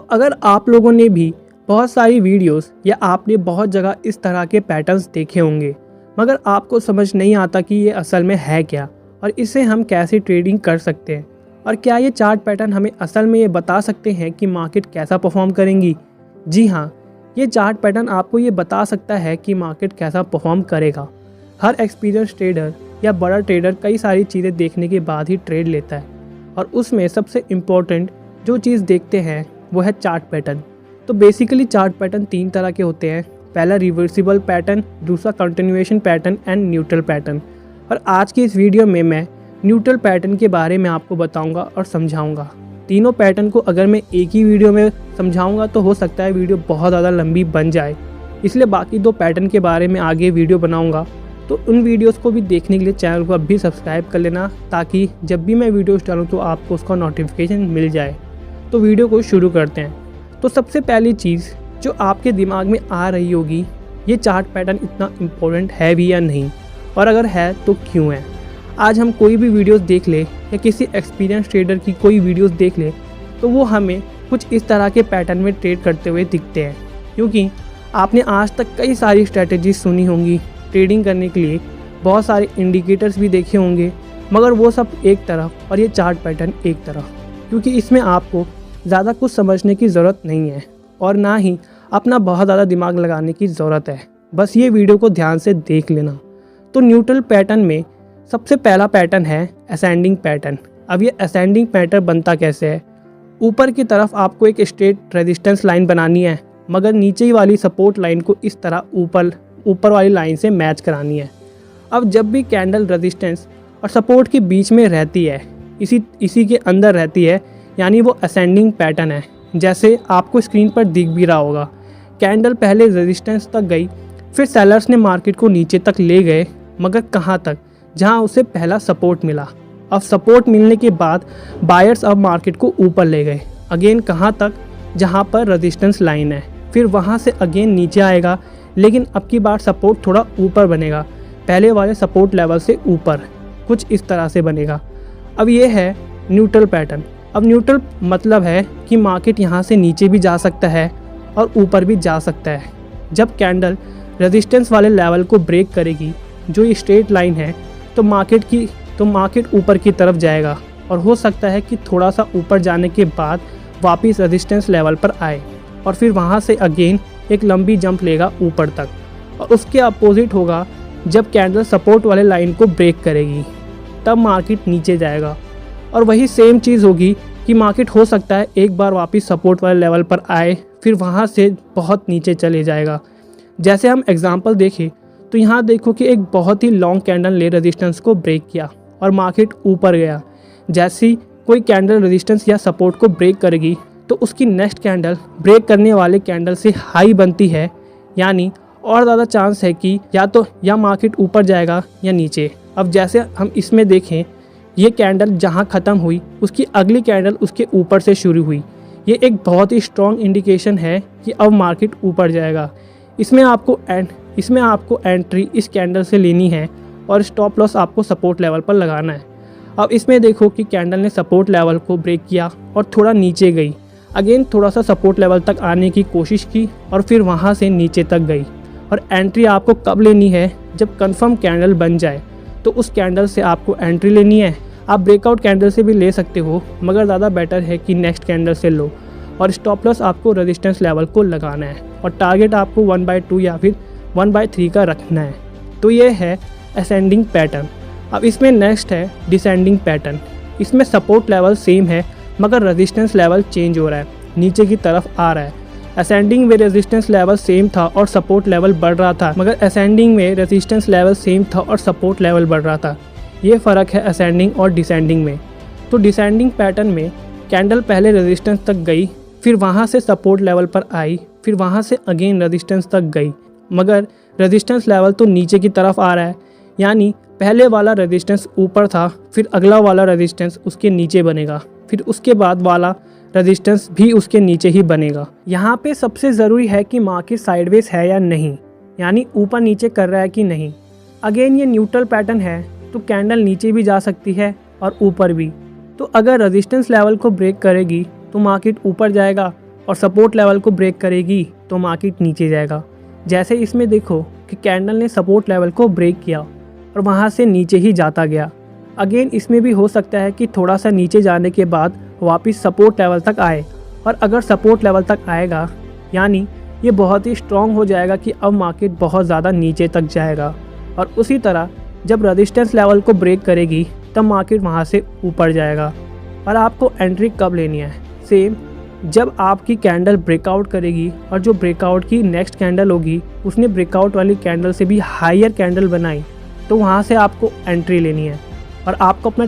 अगर आप लोगों ने भी बहुत सारी वीडियोस या आपने बहुत जगह इस तरह के पैटर्न्स देखे होंगे, मगर आपको समझ नहीं आता कि ये असल में है क्या और इसे हम कैसे ट्रेडिंग कर सकते हैं, और क्या ये चार्ट पैटर्न हमें असल में ये बता सकते हैं कि मार्केट कैसा परफॉर्म करेंगी। जी हाँ, ये चार्ट पैटर्न आपको ये बता सकता है कि मार्केट कैसा परफॉर्म करेगा। हर एक्सपीरियंस ट्रेडर या बड़ा ट्रेडर कई सारी चीज़ें देखने के बाद ही ट्रेड लेता है, और उसमें सबसे इम्पोर्टेंट जो चीज़ देखते हैं वो है चार्ट पैटर्न। तो बेसिकली चार्ट पैटर्न 3 तरह के होते हैं। पहला रिवर्सिबल पैटर्न, दूसरा continuation pattern and neutral pattern. और आज की इस वीडियो में मैं न्यूट्रल पैटर्न के बारे में आपको बताऊंगा और समझाऊंगा। तीनों पैटर्न को अगर मैं एक ही वीडियो में समझाऊंगा तो हो सकता है वीडियो बहुत ज़्यादा लंबी बन जाए, इसलिए बाकी 2 पैटर्न के बारे में आगे वीडियो बनाऊँगा। तो उन वीडियोस को भी देखने के लिए चैनल को अभी सब्सक्राइब कर लेना, ताकि जब भी मैं वीडियोस डालूँ तो आपको उसका नोटिफिकेशन मिल जाए। तो वीडियो को शुरू करते हैं। तो सबसे पहली चीज़ जो आपके दिमाग में आ रही होगी, ये चार्ट पैटर्न इतना इम्पोर्टेंट है भी या नहीं, और अगर है तो क्यों है। आज हम कोई भी वीडियोस देख ले या किसी एक्सपीरियंस ट्रेडर की कोई वीडियोस देख ले तो वो हमें कुछ इस तरह के पैटर्न में ट्रेड करते हुए दिखते हैं, क्योंकि आपने आज तक कई सारी स्ट्रैटेजीज सुनी होंगी ट्रेडिंग करने के लिए, बहुत सारे इंडिकेटर्स भी देखे होंगे, मगर वो सब एक तरफ और ये चार्ट पैटर्न एक तरफ, क्योंकि इसमें आपको ज़्यादा कुछ समझने की ज़रूरत नहीं है और ना ही अपना बहुत ज़्यादा दिमाग लगाने की ज़रूरत है। बस ये वीडियो को ध्यान से देख लेना। तो न्यूट्रल पैटर्न में सबसे पहला पैटर्न है असेंडिंग पैटर्न। अब ये असेंडिंग पैटर्न बनता कैसे है? ऊपर की तरफ आपको एक स्ट्रेट रेजिस्टेंस लाइन बनानी है, मगर नीचे वाली सपोर्ट लाइन को इस तरह ऊपर वाली लाइन से मैच करानी है। अब जब भी कैंडल रेजिस्टेंस और सपोर्ट के बीच में रहती है, इसी के अंदर रहती है, यानी वो असेंडिंग पैटर्न है। जैसे आपको स्क्रीन पर दिख भी रहा होगा, कैंडल पहले रेजिस्टेंस तक गई, फिर सेलर्स ने मार्केट को नीचे तक ले गए, मगर कहाँ तक? जहाँ उसे पहला सपोर्ट मिला। अब सपोर्ट मिलने के बाद बायर्स अब मार्केट को ऊपर ले गए, अगेन कहाँ तक? जहाँ पर रेजिस्टेंस लाइन है। फिर वहाँ से अगेन नीचे आएगा, लेकिन अब की बार सपोर्ट थोड़ा ऊपर बनेगा, पहले वाले सपोर्ट लेवल से ऊपर, कुछ इस तरह से बनेगा। अब ये है न्यूट्रल पैटर्न। अब न्यूट्रल मतलब है कि मार्केट यहाँ से नीचे भी जा सकता है और ऊपर भी जा सकता है। जब कैंडल रेजिस्टेंस वाले लेवल को ब्रेक करेगी, जो ये स्ट्रेट लाइन है, तो मार्केट ऊपर की तरफ जाएगा, और हो सकता है कि थोड़ा सा ऊपर जाने के बाद वापस रेजिस्टेंस लेवल पर आए, और फिर वहाँ से अगेन एक लंबी जंप लेगा ऊपर तक। और उसके अपोजिट होगा जब कैंडल सपोर्ट वाले लाइन को ब्रेक करेगी, तब मार्केट नीचे जाएगा। और वही सेम चीज़ होगी कि मार्केट हो सकता है एक बार वापस सपोर्ट वाले लेवल पर आए, फिर वहाँ से बहुत नीचे चले जाएगा। जैसे हम एग्जांपल देखें तो यहाँ देखो कि एक बहुत ही लॉन्ग कैंडल ने रेजिस्टेंस को ब्रेक किया और मार्केट ऊपर गया। जैसी कोई कैंडल रेजिस्टेंस या सपोर्ट को ब्रेक करेगी तो उसकी नेक्स्ट कैंडल ब्रेक करने वाले कैंडल से हाई बनती है, यानी और ज़्यादा चांस है कि या मार्केट ऊपर जाएगा या नीचे। अब जैसे हम इसमें देखें, ये कैंडल जहां ख़त्म हुई उसकी अगली कैंडल उसके ऊपर से शुरू हुई। ये एक बहुत ही स्ट्रॉन्ग इंडिकेशन है कि अब मार्केट ऊपर जाएगा। इसमें आपको एंट्री इस कैंडल से लेनी है और स्टॉप लॉस आपको सपोर्ट लेवल पर लगाना है। अब इसमें देखो कि कैंडल ने सपोर्ट लेवल को ब्रेक किया और थोड़ा नीचे गई, अगेन थोड़ा सा सपोर्ट लेवल तक आने की कोशिश की और फिर वहाँ से नीचे तक गई। और एंट्री आपको कब लेनी है? जब कंफर्म कैंडल बन जाए, तो उस कैंडल से आपको एंट्री लेनी है। आप ब्रेकआउट कैंडल से भी ले सकते हो, मगर ज़्यादा बेटर है कि नेक्स्ट कैंडल से लो। और स्टॉप लॉस आपको रेजिस्टेंस लेवल को लगाना है, और टारगेट आपको 1/2 या फिर 1/3 का रखना है। तो ये है असेंडिंग पैटर्न। अब इसमें नेक्स्ट है डिसेंडिंग पैटर्न। इसमें सपोर्ट लेवल सेम है, मगर रेजिस्टेंस लेवल चेंज हो रहा है, नीचे की तरफ आ रहा है। असेंडिंग में रेजिस्टेंस लेवल सेम था और सपोर्ट लेवल बढ़ रहा था, मगर असेंडिंग में रेजिस्टेंस लेवल सेम था और सपोर्ट लेवल बढ़ रहा था। ये फ़र्क है असेंडिंग और डिसेंडिंग में। तो डिसेंडिंग पैटर्न में कैंडल पहले रेजिस्टेंस तक गई, फिर वहाँ से सपोर्ट लेवल पर आई, फिर वहाँ से अगेन रेजिस्टेंस तक गई, मगर रेजिस्टेंस लेवल तो नीचे की तरफ आ रहा है, यानी पहले वाला रेजिस्टेंस ऊपर था, फिर अगला वाला रेजिस्टेंस उसके नीचे बनेगा, फिर उसके बाद वाला रेजिस्टेंस भी उसके नीचे ही बनेगा। यहाँ पे सबसे ज़रूरी है कि मार्केट साइडवेज है या नहीं, यानी ऊपर नीचे कर रहा है कि नहीं। अगेन ये न्यूट्रल पैटर्न है, तो कैंडल नीचे भी जा सकती है और ऊपर भी। तो अगर रेजिस्टेंस लेवल को ब्रेक करेगी तो मार्केट ऊपर जाएगा, और सपोर्ट लेवल को ब्रेक करेगी तो मार्केट नीचे जाएगा। जैसे इसमें देखो कि कैंडल ने सपोर्ट लेवल को ब्रेक किया और वहाँ से नीचे ही जाता गया। अगेन इसमें भी हो सकता है कि थोड़ा सा नीचे जाने के बाद वापस सपोर्ट लेवल तक आए, और अगर सपोर्ट लेवल तक आएगा यानी ये बहुत ही स्ट्रॉन्ग हो जाएगा कि अब मार्केट बहुत ज़्यादा नीचे तक जाएगा। और उसी तरह जब रेजिस्टेंस लेवल को ब्रेक करेगी तब मार्केट वहाँ से ऊपर जाएगा। और आपको एंट्री कब लेनी है? सेम जब आपकी कैंडल ब्रेकआउट करेगी और जो ब्रेकआउट की नेक्स्ट कैंडल होगी उसने ब्रेकआउट वाली कैंडल से भी हायर कैंडल बनाई तो वहाँ से आपको एंट्री लेनी है। और आपको अपना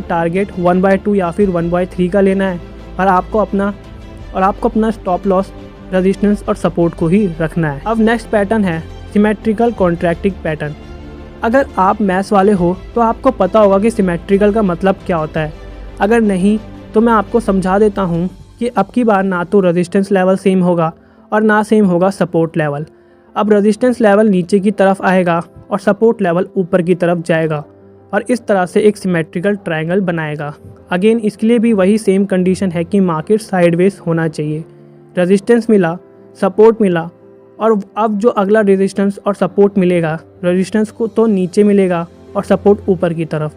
टारगेट 1/2 या फिर 1/3 का लेना है, और आपको अपना स्टॉप लॉस रेजिस्टेंस और सपोर्ट को ही रखना है। अब नेक्स्ट पैटर्न है सिमेट्रिकल कॉन्ट्रैक्टिंग पैटर्न। अगर आप मैथ्स वाले हो तो आपको पता होगा कि सिमेट्रिकल का मतलब क्या होता है। अगर नहीं तो मैं आपको समझा देता हूँ कि अब की बार ना तो रेजिस्टेंस लेवल सेम होगा और ना सेम होगा सपोर्ट लेवल। अब रेजिस्टेंस लेवल नीचे की तरफ आएगा और सपोर्ट लेवल ऊपर की तरफ जाएगा और इस तरह से एक सिमेट्रिकल ट्रायंगल बनाएगा। अगेन इसके लिए भी वही सेम कंडीशन है कि मार्केट साइडवेज होना चाहिए। रेजिस्टेंस मिला, सपोर्ट मिला, और अब जो अगला रेजिस्टेंस और सपोर्ट मिलेगा, रेजिस्टेंस को तो नीचे मिलेगा और सपोर्ट ऊपर की तरफ।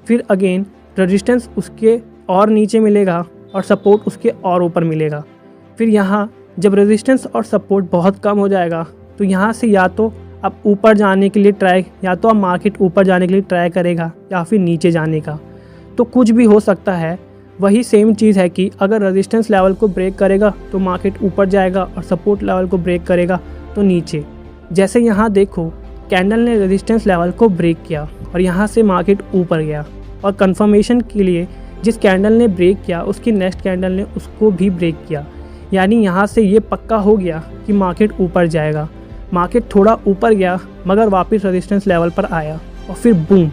फिर अगेन रेजिस्टेंस उसके और नीचे मिलेगा और सपोर्ट उसके और ऊपर मिलेगा। फिर यहाँ जब रेजिस्टेंस और सपोर्ट बहुत कम हो जाएगा तो यहाँ से या तो अब ऊपर जाने के लिए अब मार्केट ऊपर जाने के लिए ट्राई करेगा या फिर नीचे जाने का, तो कुछ भी हो सकता है। वही सेम चीज़ है कि अगर रेजिस्टेंस लेवल को ब्रेक करेगा तो मार्केट ऊपर जाएगा और सपोर्ट लेवल को ब्रेक करेगा तो नीचे। जैसे यहाँ देखो कैंडल ने रेजिस्टेंस लेवल को ब्रेक किया और यहाँ से मार्केट ऊपर गया, और कंफर्मेशन के लिए जिस कैंडल ने ब्रेक किया उसकी नेक्स्ट कैंडल ने उसको भी ब्रेक किया, यानी यहाँ से ये पक्का हो गया कि मार्केट ऊपर जाएगा। मार्केट थोड़ा ऊपर गया मगर वापस रेजिस्टेंस लेवल पर आया और फिर बूम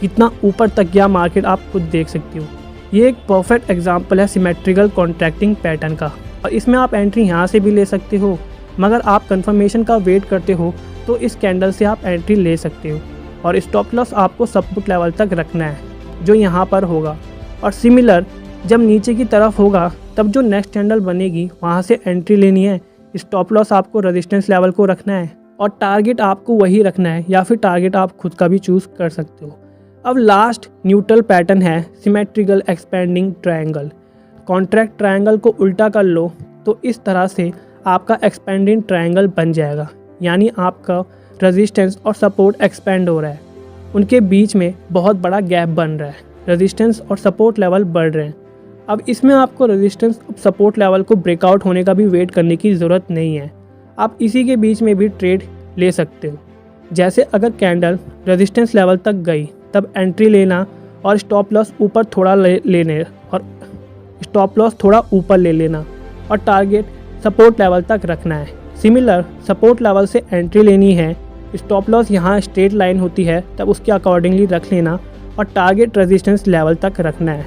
कितना ऊपर तक गया मार्केट, आप खुद देख सकते हो। ये एक परफेक्ट एग्जांपल है सिमेट्रिकल कॉन्ट्रैक्टिंग पैटर्न का, और इसमें आप एंट्री यहाँ से भी ले सकते हो, मगर आप कंफर्मेशन का वेट करते हो तो इस कैंडल से आप एंट्री ले सकते हो। और स्टॉप लॉस आपको सपोर्ट लेवल तक रखना है जो यहाँ पर होगा, और सिमिलर जब नीचे की तरफ होगा तब जो नेक्स्ट कैंडल बनेगी वहाँ से एंट्री लेनी है। स्टॉप लॉस आपको रेजिस्टेंस लेवल को रखना है और टारगेट आपको वही रखना है, या फिर टारगेट आप खुद का भी चूज़ कर सकते हो। अब लास्ट न्यूट्रल पैटर्न है symmetrical expanding triangle. Contract triangle को उल्टा कर लो तो इस तरह से आपका एक्सपेंडिंग ट्रायंगल बन जाएगा, यानी आपका रेजिस्टेंस और सपोर्ट एक्सपेंड हो रहा है, उनके बीच में बहुत बड़ा गैप बन रहा है, रेजिस्टेंस और सपोर्ट लेवल बढ़ रहे हैं। अब इसमें आपको रेजिस्टेंस और सपोर्ट लेवल को ब्रेकआउट होने का भी वेट करने की ज़रूरत नहीं है, आप इसी के बीच में भी ट्रेड ले सकते हो। जैसे अगर कैंडल रेजिस्टेंस लेवल तक गई तब एंट्री लेना और स्टॉप लॉस ऊपर थोड़ा ले लेना और टारगेट सपोर्ट लेवल तक रखना है। सिमिलर सपोर्ट लेवल से एंट्री लेनी है, स्टॉप लॉस यहाँ स्ट्रेट लाइन होती है तब उसके अकॉर्डिंगली रख लेना और टारगेट रेजिस्टेंस लेवल तक रखना है।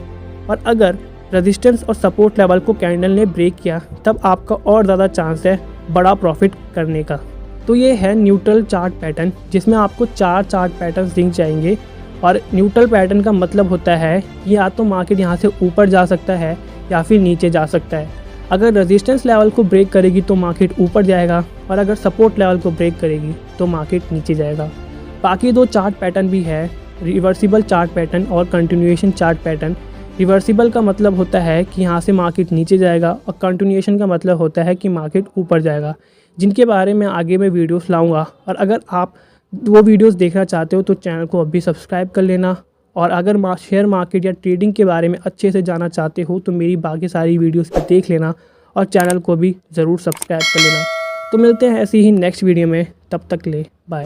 और अगर रेजिस्टेंस और सपोर्ट लेवल को कैंडल ने ब्रेक किया तब आपका और ज़्यादा चांस है बड़ा प्रॉफिट करने का। तो ये है न्यूट्रल चार्ट पैटर्न, जिसमें आपको 4 चार्ट पैटर्न्स दिख जाएंगे। और न्यूट्रल पैटर्न का मतलब होता है कि या तो मार्केट यहाँ से ऊपर जा सकता है या फिर नीचे जा सकता है। अगर रेजिस्टेंस लेवल को ब्रेक करेगी तो मार्केट ऊपर जाएगा, और अगर सपोर्ट लेवल को ब्रेक करेगी तो मार्केट नीचे जाएगा। बाकी 2 चार्ट पैटर्न भी है, रिवर्सिबल चार्ट पैटर्न और कंटिन्यूएशन चार्ट पैटर्न। रिवर्सिबल का मतलब होता है कि यहाँ से मार्केट नीचे जाएगा, और कंटिन्यूएशन का मतलब होता है कि मार्केट ऊपर जाएगा, जिनके बारे में आगे मैं वीडियोस लाऊंगा। और अगर आप वो वीडियोस देखना चाहते हो तो चैनल को अभी सब्सक्राइब कर लेना। और अगर शेयर मार्केट या ट्रेडिंग के बारे में अच्छे से जानना चाहते हो तो मेरी बाकी सारी वीडियोस भी देख लेना और चैनल को भी ज़रूर सब्सक्राइब कर लेना। तो मिलते हैं ऐसे ही नेक्स्ट वीडियो में, तब तक ले बाय।